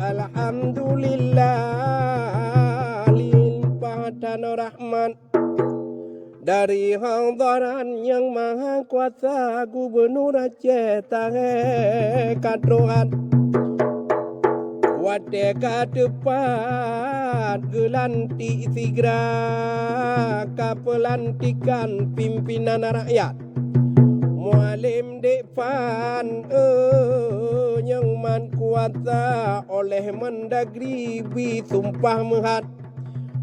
Alhamdulillah limpah dan rahmat dari hadiran yang maha kuasa Gubernur Aceh Tahe Kadroan Wate kadepat gelanti sigra kapelantikan pimpinan rakyat Mualim Depan yang man kuasa oleh Mendagri Sumpah Mehat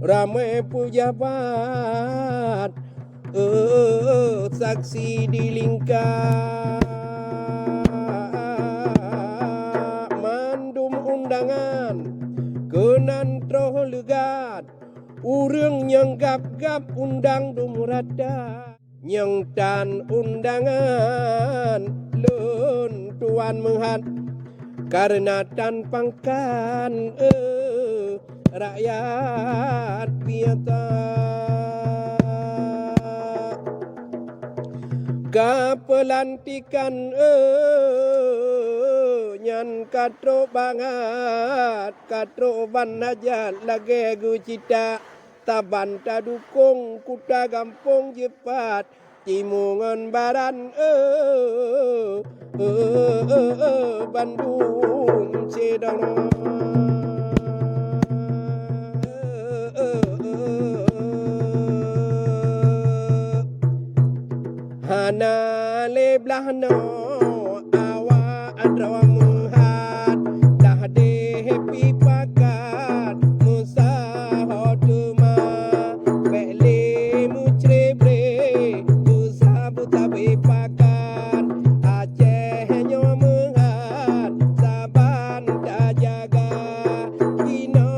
ramai pejabat saksi di lingkar mandum undangan kenan troh legat urang yang gap-gap undang dumurada yang tan undangan lun tuan menghat karena tan pangkan rakyat biasa kapelantikan nyan katro banget katro ban aja lagi gucita taban tadukung kuda gampung jepat cimungan baran Bandung sedang hana leblah no awa adrawa muhat dah de happy pakat musa hotuma bele mucrebre musa butabe pakat Aceh nyo muhat saban tak jaga kino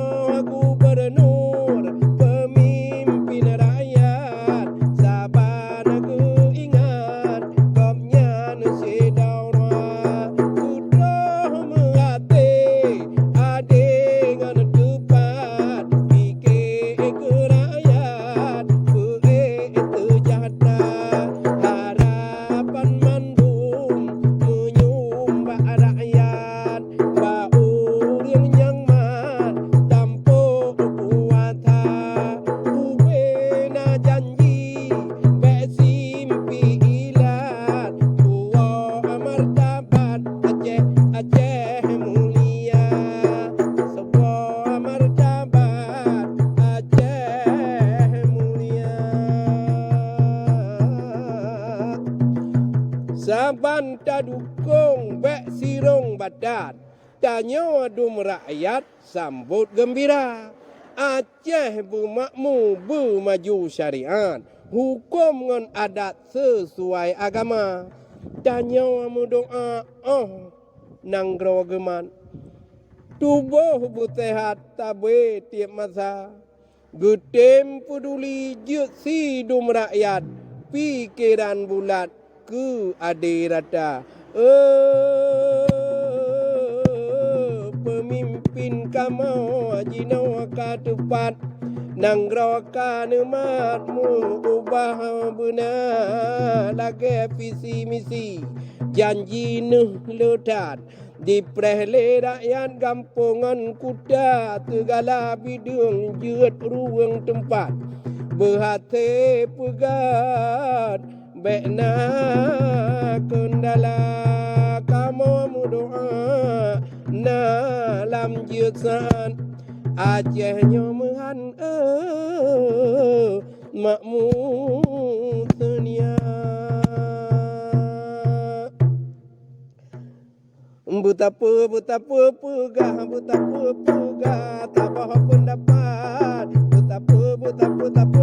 gubernur pemimpin rakyat saban aku saban tadukung bek sirong badan tanyo adum rakyat sambut gembira Aceh bermakmur bermaju syariat hukum ngan adat sesuai agama tanyo amu doa nang grogeman tubuh bersehat tabe tiap masa getem peduli jut si dum rakyat pikiran bulat ke adirata pemimpin kamau jinau ka tepat nang roka nematmu ubah benar lagi visi misi janji nuh ledat di prehle rakyat gampungan kuda segala bidung jut ruang tempat berhati pegat Bekna kendala kamu doa na lam jusan Aceh nyoman makmur senia betapa pegah tak apa pendapat betapa